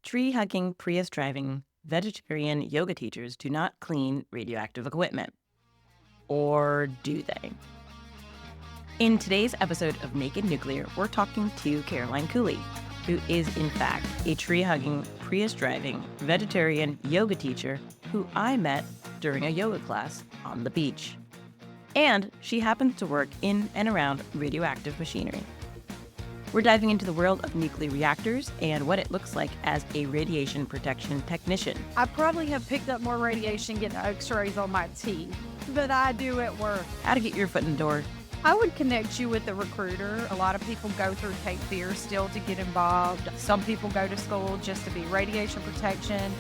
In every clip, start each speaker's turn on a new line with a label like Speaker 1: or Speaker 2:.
Speaker 1: Tree-hugging, Prius-driving, vegetarian yoga teachers do not clean radioactive equipment. Or do they? In today's episode of Naked Nuclear, we're talking to Caroline Cooley, who is, in fact, a tree-hugging, Prius-driving, vegetarian yoga teacher who I met during a yoga class on the beach. And she happens to work in and around radioactive machinery. We're diving into the world of nuclear reactors and what it looks like as a radiation protection technician.
Speaker 2: I probably have picked up more radiation getting x-rays on my teeth than I do at work.
Speaker 1: How to get your foot in the door.
Speaker 2: I would connect you with the recruiter. A lot of people go through Cape Fear still to get involved. Some people go to school just to be radiation protection.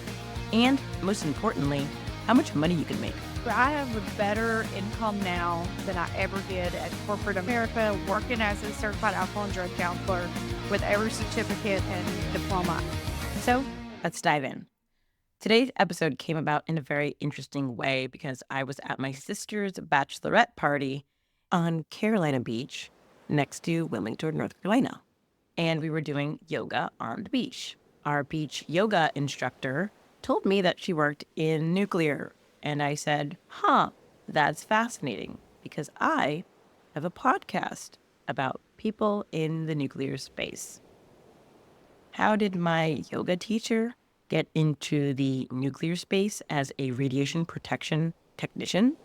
Speaker 1: And most importantly, how much money you can make.
Speaker 2: I have a better income now than I ever did at corporate America, working as a certified alcohol and drug counselor with every certificate and diploma.
Speaker 1: So let's dive in. Today's episode came about in a very interesting way because I was at my sister's bachelorette party on Carolina Beach next to Wilmington, North Carolina. And we were doing yoga on the beach. Our beach yoga instructor told me that she worked in nuclear. And I said, that's fascinating because I have a podcast about people in the nuclear space. How did my yoga teacher get into the nuclear space as a radiation protection technician?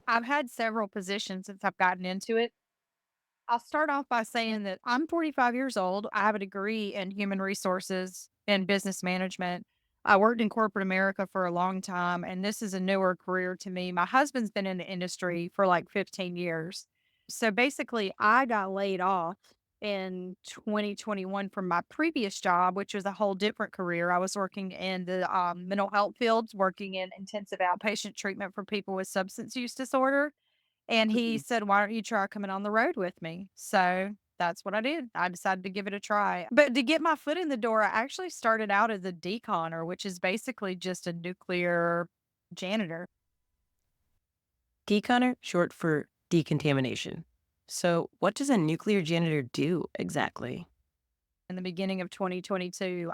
Speaker 2: I've had several positions since I've gotten into it. I'll start off by saying that I'm 45 years old. I have a degree in human resources and business management. I worked in corporate America for a long time, and this is a newer career to me. My husband's been in the industry for like 15 years. So basically, I got laid off in 2021 from my previous job, which was a whole different career. I was working in the mental health fields, working in intensive outpatient treatment for people with substance use disorder. And he said, "Why don't you try coming on the road with me?" So that's what I did. I decided to give it a try. But to get my foot in the door, I actually started out as a deconner, which is basically just a nuclear janitor.
Speaker 1: Deconner, short for decontamination. So what does a nuclear janitor do exactly?
Speaker 2: In the beginning of 2022,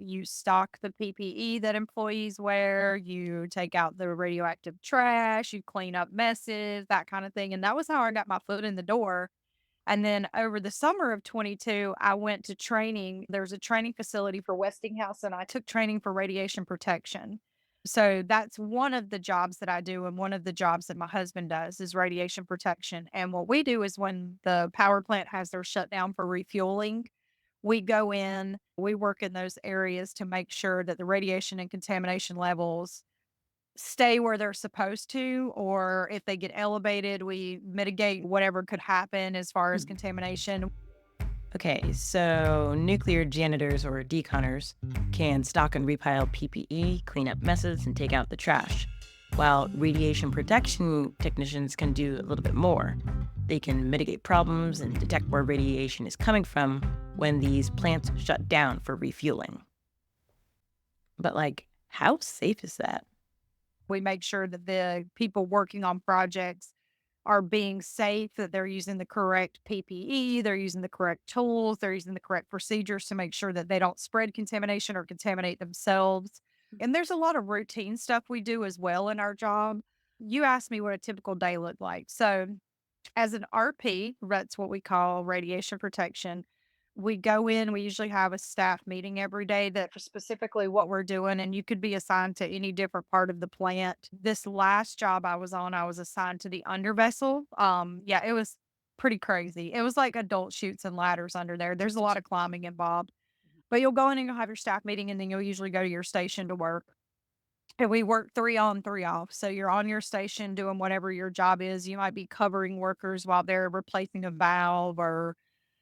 Speaker 2: you stock the PPE that employees wear, you take out the radioactive trash, you clean up messes, that kind of thing. And that was how I got my foot in the door. And then over the summer of 22, I went to training. There's a training facility for Westinghouse, and I took training for radiation protection. So that's one of the jobs that I do. And one of the jobs that my husband does is radiation protection. And what we do is when the power plant has their shutdown for refueling, we go in, we work in those areas to make sure that the radiation and contamination levels stay where they're supposed to, or if they get elevated, we mitigate whatever could happen as far as contamination.
Speaker 1: Okay, so nuclear janitors or deconners can stock and repile PPE, clean up messes, and take out the trash, while radiation protection technicians can do a little bit more. They can mitigate problems and detect where radiation is coming from when these plants shut down for refueling. But how safe is that?
Speaker 2: We make sure that the people working on projects are being safe, that they're using the correct PPE, they're using the correct tools, they're using the correct procedures to make sure that they don't spread contamination or contaminate themselves. And there's a lot of routine stuff we do as well in our job. You asked me what a typical day looked like. So, as an RP, that's what we call radiation protection. We go in, we usually have a staff meeting every day that for specifically what we're doing, and you could be assigned to any different part of the plant. This last job I was on, I was assigned to the under vessel. Yeah, it was pretty crazy. It was like adult chutes and ladders under there. There's a lot of climbing involved. But you'll go in and you'll have your staff meeting, and then you'll usually go to your station to work. And we work 3 on, 3 off. So you're on your station doing whatever your job is. You might be covering workers while they're replacing a valve, or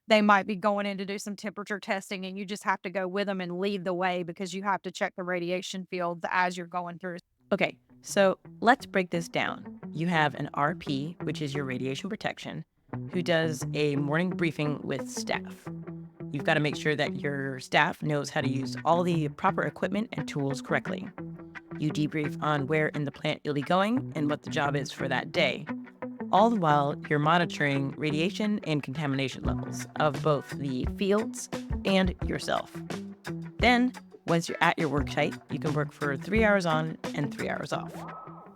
Speaker 2: they might be going in to do some temperature testing, and you just have to go with them and lead the way because you have to check the radiation fields as you're going through.
Speaker 1: Okay, so let's break this down. You have an RP, which is your radiation protection, who does a morning briefing with staff. You've got to make sure that your staff knows how to use all the proper equipment and tools correctly. You debrief on where in the plant you'll be going and what the job is for that day. All the while, you're monitoring radiation and contamination levels of both the fields and yourself. Then, once you're at your work site, you can work for 3 hours on and 3 hours off.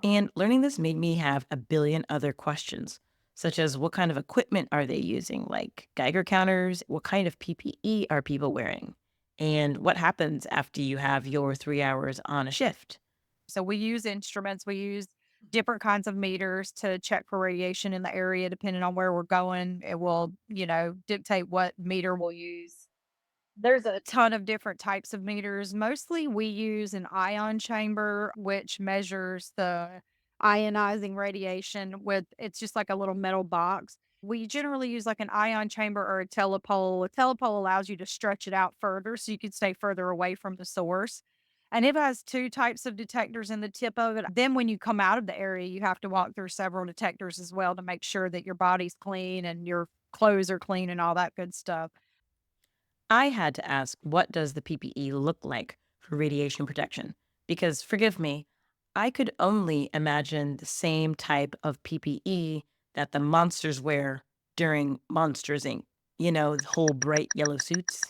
Speaker 1: And learning this made me have a billion other questions, such as what kind of equipment are they using, like Geiger counters? What kind of PPE are people wearing? And what happens after you have your 3 hours on a shift?
Speaker 2: So we use instruments, we use different kinds of meters to check for radiation in the area depending on where we're going. It will, dictate what meter we'll use. There's a ton of different types of meters. Mostly we use an ion chamber, which measures the ionizing radiation with it's just like a little metal box. We generally use like an ion chamber or a telepole. A telepole allows you to stretch it out further so you can stay further away from the source. And it has two types of detectors in the tip of it. Then when you come out of the area, you have to walk through several detectors as well to make sure that your body's clean and your clothes are clean and all that good stuff.
Speaker 1: I had to ask, what does the PPE look like for radiation protection? Because, forgive me, I could only imagine the same type of PPE that the monsters wear during Monsters Inc. The whole bright yellow suits.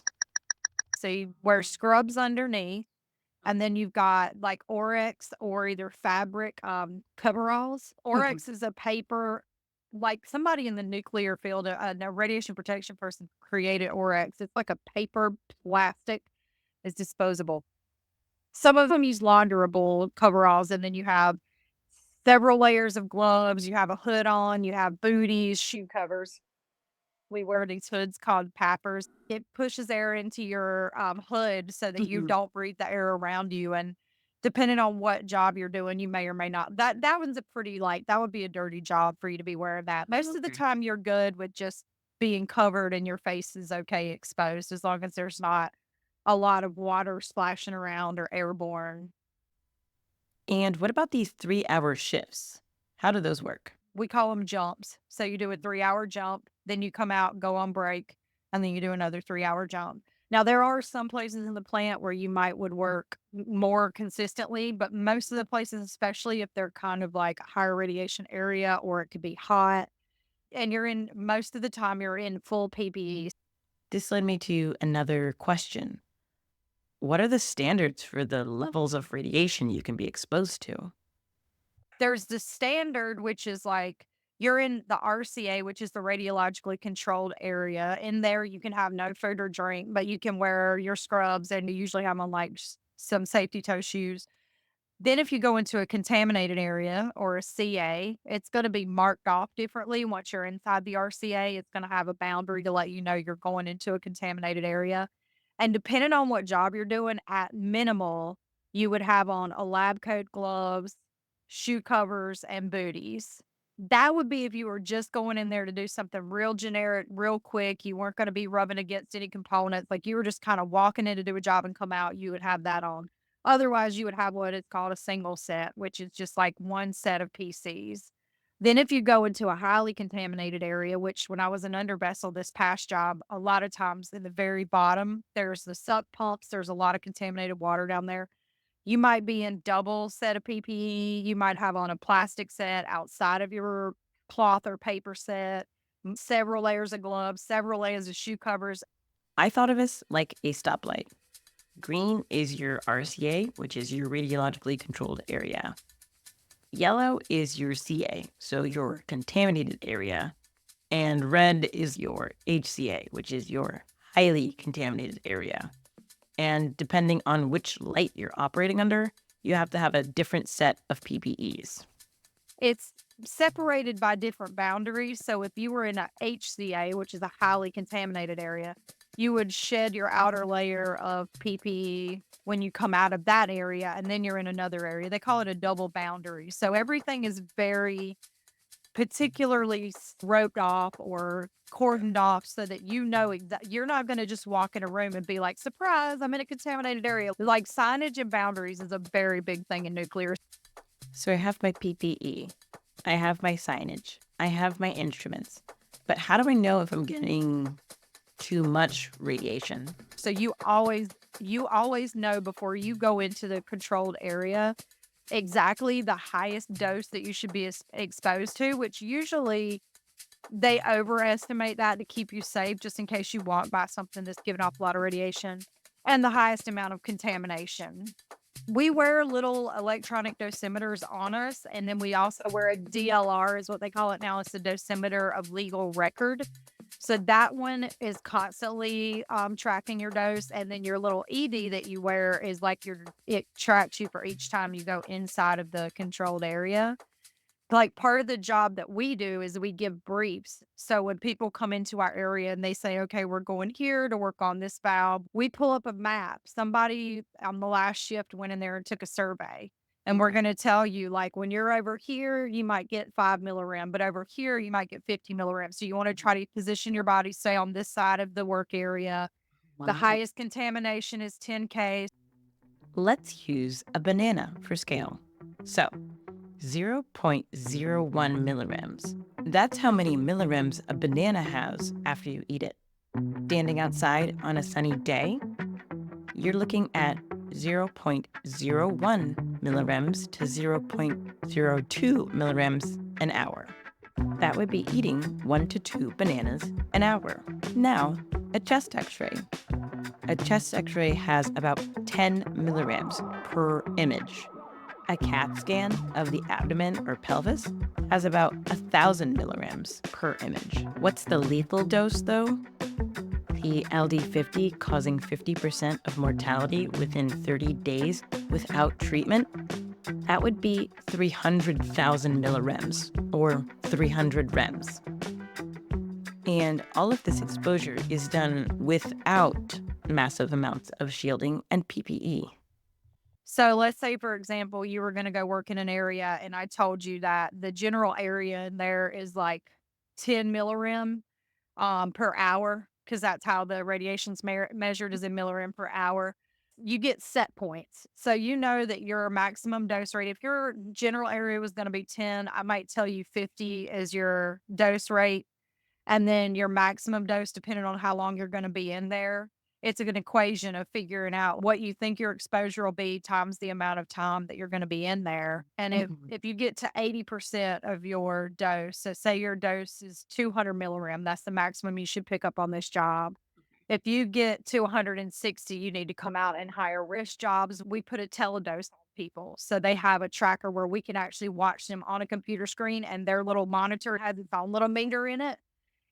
Speaker 2: So you wear scrubs underneath, and then you've got like Orex or either fabric coveralls.
Speaker 1: Mhm.
Speaker 2: Orex is a paper, like somebody in the nuclear field, a radiation protection person created Orex. It's like a paper plastic, it's disposable. Some of them use launderable coveralls, and then you have several layers of gloves. You have a hood on, you have booties, shoe covers. We wear these hoods called pappers. It pushes air into your, hood so that you
Speaker 1: Mhm.
Speaker 2: don't breathe the air around you, and depending on what job you're doing, you may or may not that one's a pretty, like that would be a dirty job for you to be wearing that. Most of the
Speaker 1: Okay.
Speaker 2: time, you're good with just being covered and your face is okay exposed as long as there's not a lot of water splashing around or airborne.
Speaker 1: And what about these 3 hour shifts? How do those work?
Speaker 2: We call them jumps. So you do a 3-hour jump, then you come out, go on break, and then you do another 3-hour jump. Now, there are some places in the plant where you might would work more consistently, but most of the places, especially if they're kind of like a higher radiation area or it could be hot, and you're in most of the time you're in full PPE.
Speaker 1: This led me to another question. What are the standards for the levels of radiation you can be exposed to?
Speaker 2: There's the standard, which is like you're in the RCA, which is the radiologically controlled area. In there, you can have no food or drink, but you can wear your scrubs and you usually have on like some safety toe shoes. Then, if you go into a contaminated area or a CA, it's going to be marked off differently. Once you're inside the RCA, it's going to have a boundary to let you know you're going into a contaminated area. And depending on what job you're doing, at minimal, you would have on a lab coat gloves, shoe covers, and booties. That would be if you were just going in there to do something real generic, real quick. You weren't going to be rubbing against any components. Like you were just kind of walking in to do a job and come out, you would have that on. Otherwise, you would have what is called a single set, which is just like one set of PCs. Then if you go into a highly contaminated area, which when I was an under vessel this past job, a lot of times in the very bottom, there's the suck pumps, there's a lot of contaminated water down there. You might be in double set of PPE, you might have on a plastic set outside of your cloth or paper set, several layers of gloves, several layers of shoe covers.
Speaker 1: I thought of this like a stoplight. Green is your RCA, which is your radiologically controlled area. Yellow is your CA, so your contaminated area. And red is your HCA, which is your highly contaminated area. And depending on which light you're operating under, you have to have a different set of PPEs.
Speaker 2: It's separated by different boundaries, so if you were in a HCA, which is a highly contaminated area, you would shed your outer layer of PPE when you come out of that area, and then you're in another area. They call it a double boundary. So everything is very particularly roped off or cordoned off so that you know you're not gonna just walk in a room and be like, "Surprise, I'm in a contaminated area." Like, signage and boundaries is a very big thing in nuclear.
Speaker 1: So I have my PPE, I have my signage, I have my instruments. But how do I know if I'm getting too much radiation?
Speaker 2: So you always know before you go into the controlled area exactly the highest dose that you should be exposed to, which usually they overestimate that to keep you safe just in case you walk by something that's giving off a lot of radiation. and the highest amount of contamination. We wear little electronic dosimeters on us, and then we also wear a DLR, is what they call it now. It's a dosimeter of legal record. So that one is constantly tracking your dose, and then your little ED that you wear is like it tracks you for each time you go inside of the controlled area. Like, part of the job that we do is we give briefs. So when people come into our area and they say, "Okay, we're going here to work on this valve," we pull up a map. Somebody on the last shift went in there and took a survey. And we're
Speaker 1: Okay.
Speaker 2: gonna tell you, like, when you're over here, you might get 5 millirem, but over here, you might get 50 millirem. So you wanna try to position your body, say, on this side of the work area. The
Speaker 1: Wow.
Speaker 2: highest contamination is 10K.
Speaker 1: Let's use a banana for scale. So, zero point zero 0.01 millirems. That's how many millirems a banana has after you eat it. Standing outside on a sunny day, you're looking at zero point zero 0.01 millirems to zero point zero 0.02 millirems an hour. That would be eating 1 to 2 bananas an hour. Now, a chest x ray. A chest x ray has about 10 millirems per image. A CAT scan of the abdomen or pelvis has about 1,000 millirems per image. What's the lethal dose, though? The LD50 causing 50% of mortality within 30 days without treatment? That would be 300,000 millirems, or 300 rems. And all of this exposure is done without massive amounts of shielding and PPE.
Speaker 2: So let's say, for example, you were gonna go work in an area and I told you that the general area in there is like 10 millirem per hour, because that's how the radiation's measured, is in millirem per hour. You get set points. So you know that your maximum dose rate, if your general area was gonna be 10, I might tell you 50 is your dose rate. And then your maximum dose, depending on how long you're gonna be in there. It's an equation of figuring out what you think your exposure will be times the amount of time that you're gonna be in there. And if
Speaker 1: Mhm.
Speaker 2: if you get to 80% of your dose, so say your dose is 200 millirem, that's the maximum you should pick up on this job. If you get to 160, you need to come out and higher risk jobs. We put a teledose on people. So they have a tracker where we can actually watch them on a computer screen, and their little monitor has its own little meter in it.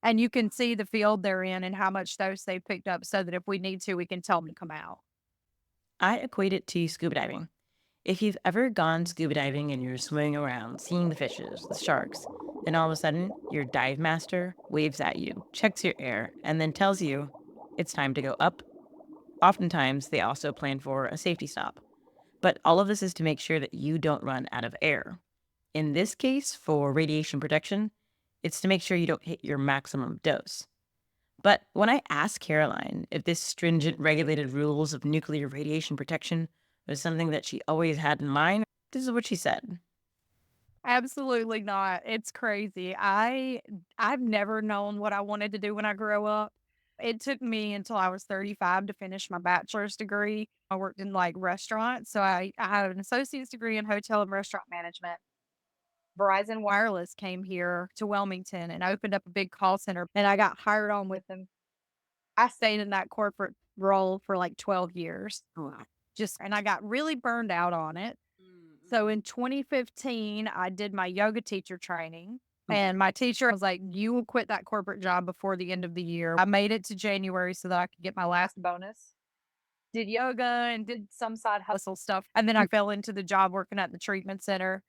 Speaker 2: And you can see the field they're in and how much dose they picked up, so that if we need to, we can tell them to come out.
Speaker 1: I equate it to scuba diving. If you've ever gone scuba diving and you're swimming around, seeing the fishes, the sharks, then all of a sudden your dive master waves at you, checks your air, and then tells you it's time to go up. Oftentimes, they also plan for a safety stop. But all of this is to make sure that you don't run out of air. In this case, for radiation protection, it's to make sure you don't hit your maximum dose. But when I asked Caroline if this stringent regulated rules of nuclear radiation protection was something that she always had in mind, this is what she said.
Speaker 2: Absolutely not. It's crazy. I've never known what I wanted to do when I grow up. It took me until I was 35 to finish my bachelor's degree. I worked in like restaurants. So I have an associate's degree in hotel and restaurant management. Verizon Wireless came here to Wilmington and opened up a big call center, and I got hired on with them. I stayed in that corporate role for like 12 years.
Speaker 1: Wow.
Speaker 2: Just and I got really burned out on it. So
Speaker 1: Mm-hmm.
Speaker 2: in 2015, I did my yoga teacher training,
Speaker 1: Okay.
Speaker 2: and my teacher was like, "You will quit that corporate job before the end of the year." I made it to January so that I could get my last bonus. Did yoga and did some side hustle stuff, and then I fell into the job working at the treatment center,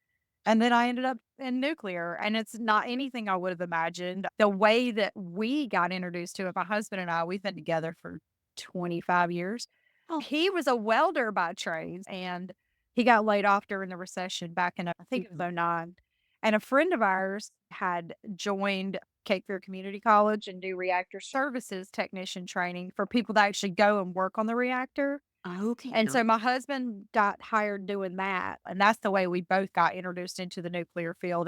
Speaker 2: and then I ended up in nuclear, and it's not anything I would have imagined. The way that we got introduced to it, my husband and I, we've been together for 25 years.
Speaker 1: Oh.
Speaker 2: He was a welder by trade, and he got laid off during the recession back in, I think it was '09. And a friend of ours had joined Cape Fear Community College and do reactor services technician training for people that actually go and work on the reactor.
Speaker 1: Okay.
Speaker 2: And so my husband got hired doing that, and that's the way we both got introduced into the nuclear field.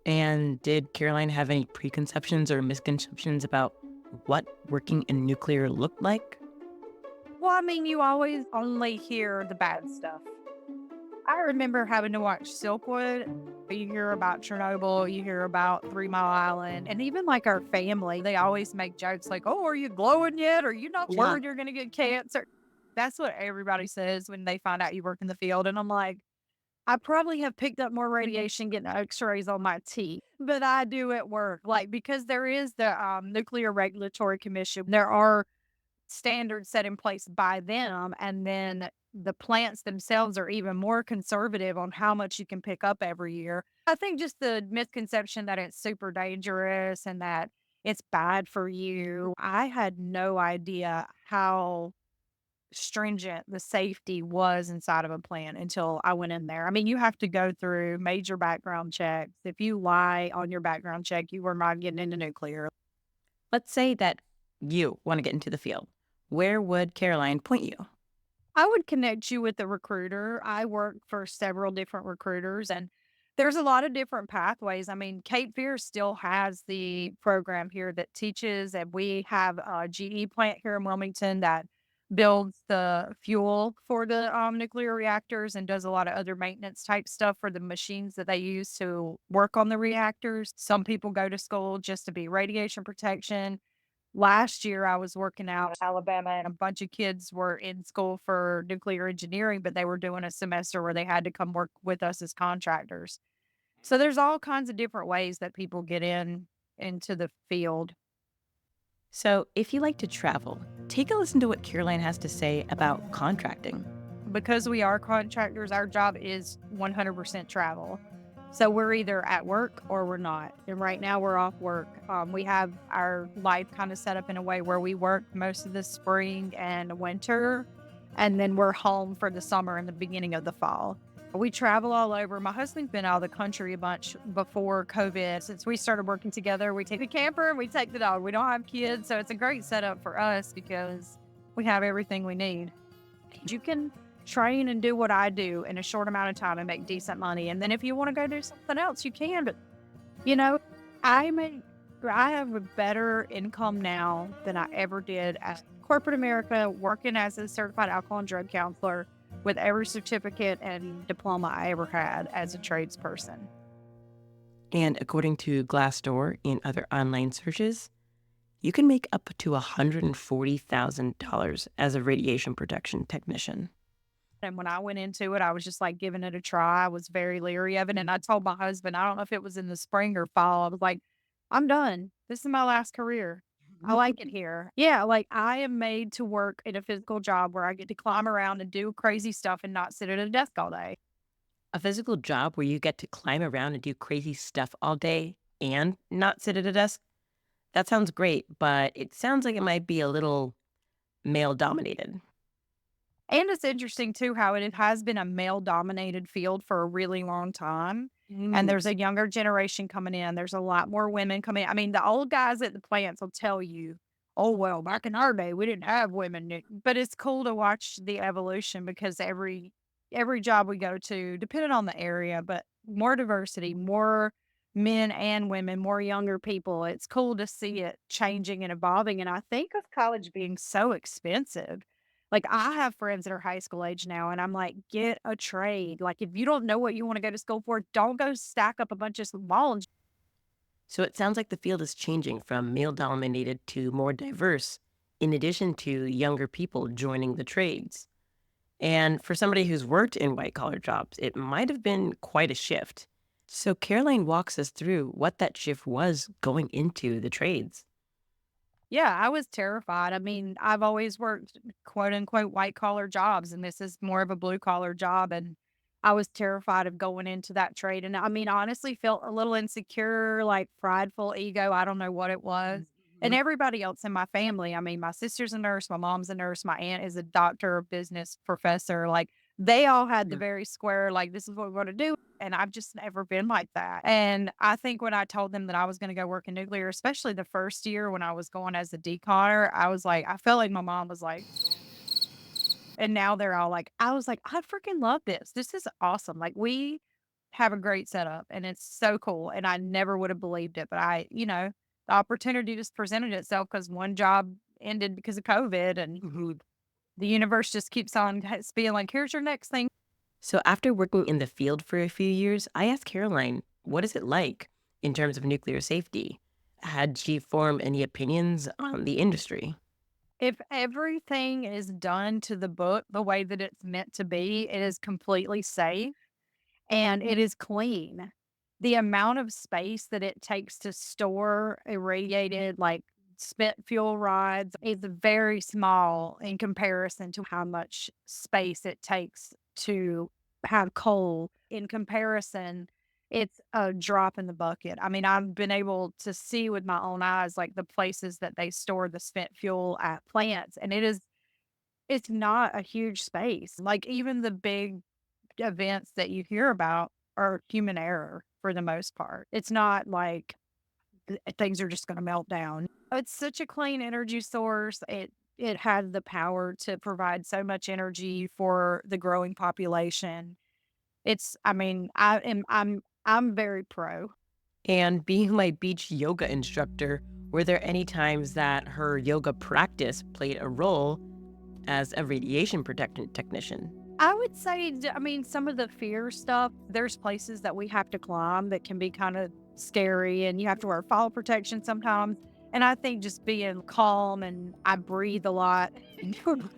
Speaker 1: And did Caroline have any preconceptions or misconceptions about what working in nuclear looked like?
Speaker 2: Well, I mean, you always only hear the bad stuff. I remember having to watch Silkwood. You hear about Chernobyl, you hear about 3 Mile Island, and even like our family, they always make jokes like, "Oh, are you glowing yet? Are you not
Speaker 1: Yeah.
Speaker 2: worried you're gonna get cancer?" That's what everybody says when they find out you work in the field, and I'm like, I probably have picked up more radiation getting X-rays on my teeth than I do at work, like, because there is the, Nuclear Regulatory Commission. There are standards set in place by them, and then the plants themselves are even more conservative on how much you can pick up every year. I think just the misconception that it's super dangerous and that it's bad for you. I had no idea how stringent the safety was inside of a plant until I went in there. I mean, you have to go through major background checks. If you lie on your background check, you are not getting into nuclear.
Speaker 1: Let's say that you want to get into the field. Where would Caroline point you?
Speaker 2: I would connect you with a recruiter. I work for several different recruiters, and there's a lot of different pathways. I mean, Cape Fear still has the program here that teaches, and we have a GE plant here in Wilmington that builds the fuel for the nuclear reactors and does a lot of other maintenance type stuff for the machines that they use to work on the reactors. Some people go to school just to be radiation protection. Last year, I was working out in Alabama, and a bunch of kids were in school for nuclear engineering, but they were doing a semester where they had to come work with us as contractors. So there's all kinds of different ways that people get into the field.
Speaker 1: So, if you like to travel, take a listen to what Caroline has to say about contracting.
Speaker 2: Because we are contractors, our job is 100% travel. So we're either at work or we're not. And right now we're off work. We have our life kind of set up in a way where we work most of the spring and winter, and then we're home for the summer and the beginning of the fall. We travel all over. My husband's been out of the country a bunch before COVID. Since we started working together, we take the camper and we take the dog. We don't have kids, so it's a great setup for us because we have everything we need. You can train and do what I do in a short amount of time and make decent money. And then if you want to go do something else, you can. But you know, I make I have a better income now than I ever did at corporate America, working as a certified alcohol and drug counselor with every certificate and diploma I ever had as a tradesperson.
Speaker 1: And according to Glassdoor and other online searches, you can make up to $140,000 as a radiation protection technician.
Speaker 2: And when I went into it, I was just like giving it a try. I was very leery of it. And I told my husband, I don't know if it was in the spring or fall, I was like, I'm done. This is my last career. I like it here. Yeah, like I am made to work in a physical job where I get to climb around and do crazy stuff and not sit at a desk all day.
Speaker 1: A physical job where you get to climb around and do crazy stuff all day and not sit at a desk? That sounds great, but it sounds like it might be a little male dominated.
Speaker 2: And it's interesting too how it has been a male dominated field for a really long time. And
Speaker 1: Mm.
Speaker 2: there's a younger generation coming in. There's a lot more women coming. I mean, the old guys at the plants will tell you, "Oh well, back in our day, we didn't have women." But it's cool to watch the evolution because every job we go to, depending on the area, but more diversity, more men and women, more younger people. It's cool to see it changing and evolving. And I think of college being so expensive, like, I have friends that are high school age now, and I'm like, "Get a trade." Like, if you don't know what you wanna go to school for, don't go stack up a bunch of small.
Speaker 1: So it sounds like the field is changing from male dominated to more diverse, in addition to younger people joining the trades. And for somebody who's worked in white collar jobs, it might have been quite a shift. So Caroline walks us through what that shift was going into the trades.
Speaker 2: Yeah, I was terrified. I mean, I've always worked quote unquote white collar jobs, and this is more of a blue collar job. And I was terrified of going into that trade. And I mean, honestly, felt a little insecure, like prideful ego. I don't know what it was. And
Speaker 1: Mhm.
Speaker 2: everybody else in my family, I mean, my sister's a nurse, my mom's a nurse, my aunt is a doctor of business professor. Like they all had the
Speaker 1: Yeah.
Speaker 2: very square, like, this is what we're going to do. And I've just never been like that. And I think when I told them that I was gonna go work in nuclear, especially the first year when I was going as a deconner, I was like, I felt like my mom was like, and now they're all like, I was like, I freaking love this. This is awesome. Like we have a great setup and it's so cool. And I never would have believed it. But the opportunity just presented itself because one job ended because of COVID and
Speaker 1: Mhm.
Speaker 2: the universe just keeps on being like, here's your next thing.
Speaker 1: So after working in the field for a few years, I asked Caroline, what is it like in terms of nuclear safety? Had she formed any opinions on the industry?
Speaker 2: If everything is done to the book the way that it's meant to be, it is completely safe and it is clean. The amount of space that it takes to store irradiated, like spent fuel rods, is very small in comparison to how much space it takes to have coal. In comparison, it's a drop in the bucket. I mean, I've been able to see with my own eyes, like the places that they store the spent fuel at plants, and it's not a huge space. Like even the big events that you hear about are human error for the most part. It's not like things are just going to melt down. It's such a clean energy source. It has the power to provide so much energy for the growing population. I mean, I'm very pro.
Speaker 1: And being my beach yoga instructor, were there any times that her yoga practice played a role as a radiation protection technician?
Speaker 2: I would say, I mean, some of the fear stuff, there's places that we have to climb that can be kind of scary and you have to wear fall protection sometimes. And I think just being calm and I breathe a lot.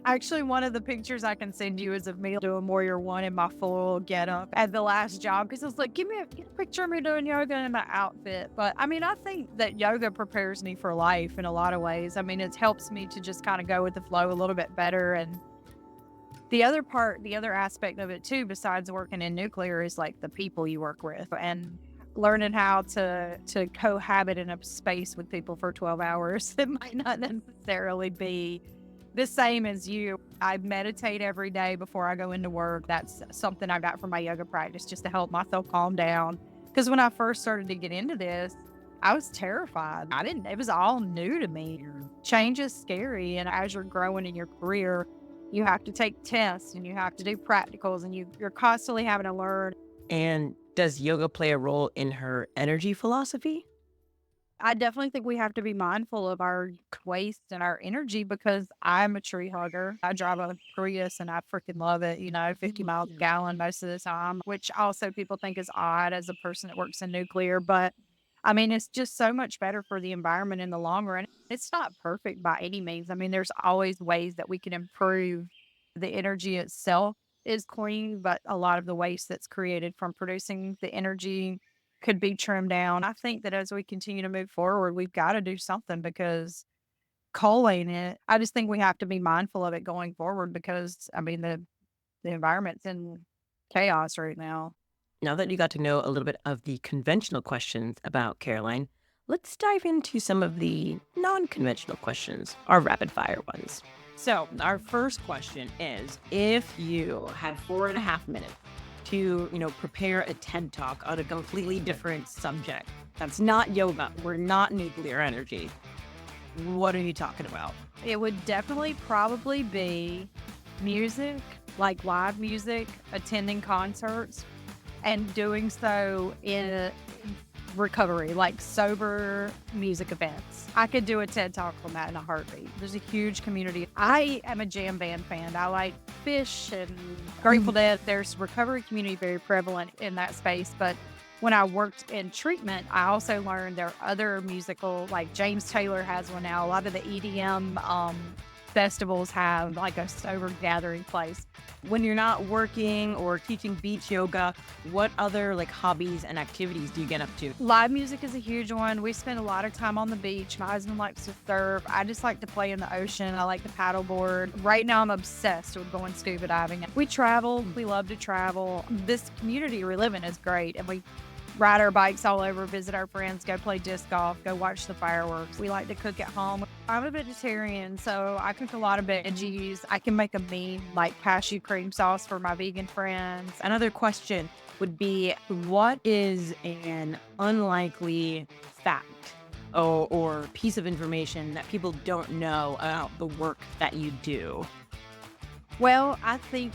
Speaker 2: Actually, one of the pictures I can send you is of me doing Warrior One in my full getup at the last job because I was like, get a picture of me doing yoga in my outfit. But I mean, I think that yoga prepares me for life in a lot of ways. I mean, it helps me to just kind of go with the flow a little bit better. And the other aspect of it too, besides working in nuclear, is like the people you work with and learning how to cohabit in a space with people for 12 hours. It might not necessarily be the same as you. I meditate every day before I go into work. That's something I got from my yoga practice just to help myself calm down. Because when I first started to get into this, I was terrified. It was all new to me. Change is scary. And as you're growing in your career, you have to take tests and you have to do practicals and you're constantly having to learn.
Speaker 1: And does yoga play a role in her energy philosophy?
Speaker 2: I definitely think we have to be mindful of our waste and our energy because I'm a tree hugger. I drive a Prius and I freaking love it, 50 miles a gallon most of the time, which also people think is odd as a person that works in nuclear. But I mean, it's just so much better for the environment in the long run. It's not perfect by any means. I mean, there's always ways that we can improve the energy itself is clean, but a lot of the waste that's created from producing the energy could be trimmed down. I think that as we continue to move forward, we've got to do something because coal ain't it. I just think we have to be mindful of it going forward because I mean the environment's in chaos right now.
Speaker 1: Now that you got to know a little bit of the conventional questions about Caroline, let's dive into some of the non conventional questions, our rapid fire ones. So, our first question is if you had 4.5 minutes to, prepare a TED talk on a completely different subject, that's not yoga, we're not nuclear energy, what are you talking about?
Speaker 2: It would definitely probably be music, like live music, attending concerts, and doing so in recovery, like sober music events. I could do a TED talk on that in a heartbeat. There's a huge community. I am a jam band fan. I like Fish and Grateful Dead. There's recovery community very prevalent in that space. But when I worked in treatment, I also learned there are other musical, like James Taylor has one now. A lot of the EDM festivals have like a sober gathering place. When you're not working or teaching beach yoga, what other like hobbies and activities do you get up to? Live music is a huge one. We spend a lot of time on the beach. My husband likes to surf. I just like to play in the ocean. I like to paddleboard. Right now, I'm obsessed with going scuba diving. We travel. We love to travel. This community we live in is great, and we ride our bikes all over, visit our friends, go play disc golf, go watch the fireworks. We like to cook at home. I'm a vegetarian, so I cook a lot of veggies. I can make a mean like cashew cream sauce for my vegan friends.
Speaker 1: Another question would be what is an unlikely fact or piece of information that people don't know about the work that you do?
Speaker 2: Well, I think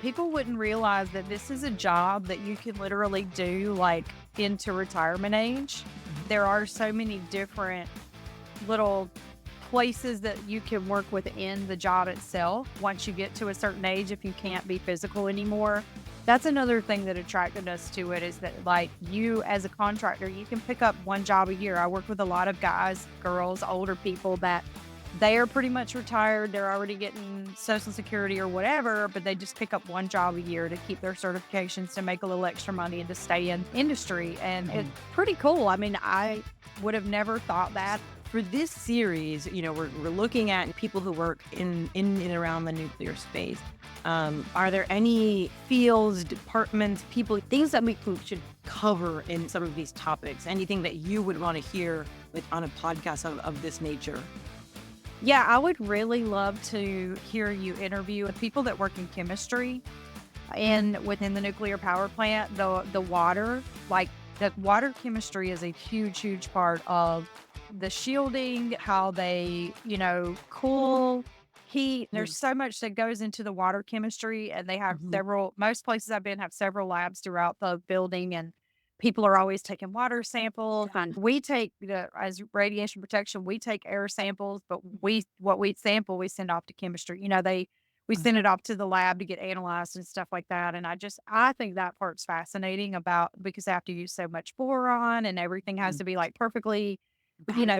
Speaker 2: people wouldn't realize that this is a job that you can literally do like into retirement age. There are so many different little places that you can work within the job itself once you get to a certain age if you can't be physical anymore. That's another thing that attracted us to it is that like you as a contractor, you can pick up one job a year. I work with a lot of guys, girls, older people that they are pretty much retired. They're already getting Social Security or whatever, but they just pick up one job a year to keep their certifications to make a little extra money and to stay in industry. And it's pretty cool. I mean, I would have never thought that.
Speaker 1: For this series, we're looking at people who work in and around the nuclear space. Are there any fields, departments, people, things that we should cover in some of these topics? Anything that you would want to hear on a podcast of this nature?
Speaker 2: Yeah, I would really love to hear you interview people that work in chemistry and within the nuclear power plant, the water, like the water chemistry is a huge, huge part of the shielding, how they, cool, heat. There's so much that goes into the water chemistry, and they have most places I've been have several labs throughout the building, and people are always taking water samples. And we take, as radiation protection, we take air samples, but what we sample, we send off to chemistry. We send it off to the lab to get analyzed and stuff like that. And I think that part's fascinating because they have to use so much boron and everything has to be like perfectly,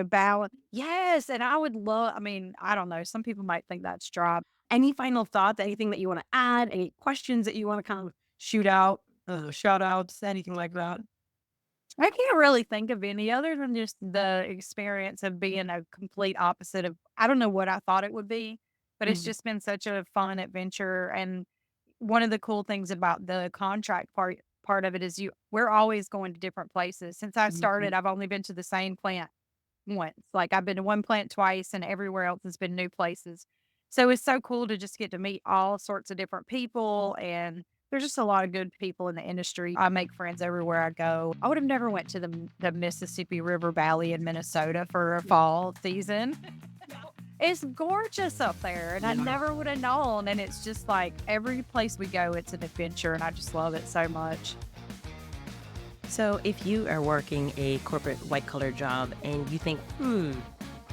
Speaker 2: balanced. Yes. And I don't know. Some people might think that's dry.
Speaker 1: Any final thoughts? Anything that you want to add? Any questions that you want to kind of shoot out? Shout outs, anything like that?
Speaker 2: I can't really think of any other than just the experience of being a complete opposite of, I don't know what I thought it would be, but it's just been such a fun adventure. And one of the cool things about the contract part of it is we're always going to different places. Since I started, I've only been to the same plant once. Like I've been to one plant twice and everywhere else has been new places. So it's so cool to just get to meet all sorts of different people, and there's just a lot of good people in the industry. I make friends everywhere I go. I would have never went to the Mississippi River Valley in Minnesota for a fall season. It's gorgeous up there, and I never would have known. And it's just like every place we go, it's an adventure, and I just love it so much.
Speaker 1: So if you are working a corporate white-collar job and you think,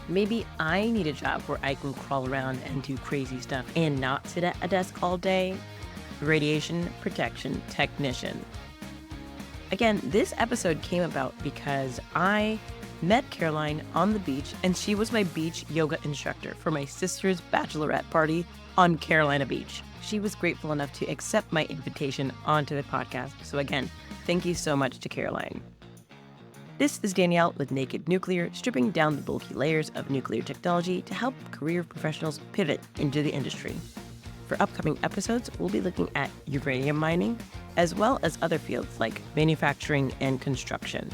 Speaker 1: maybe I need a job where I can crawl around and do crazy stuff and not sit at a desk all day, radiation protection technician. Again, this episode came about because I met Caroline on the beach, and she was my beach yoga instructor for my sister's bachelorette party on Carolina Beach. She was grateful enough to accept my invitation onto the podcast. So again, thank you so much to Caroline. This is Danielle with Naked Nuclear, stripping down the bulky layers of nuclear technology to help career professionals pivot into the industry. For upcoming episodes, we'll be looking at uranium mining, as well as other fields like manufacturing and construction.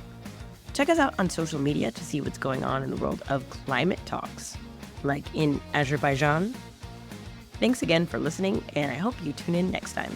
Speaker 1: Check us out on social media to see what's going on in the world of climate talks, like in Azerbaijan. Thanks again for listening, and I hope you tune in next time.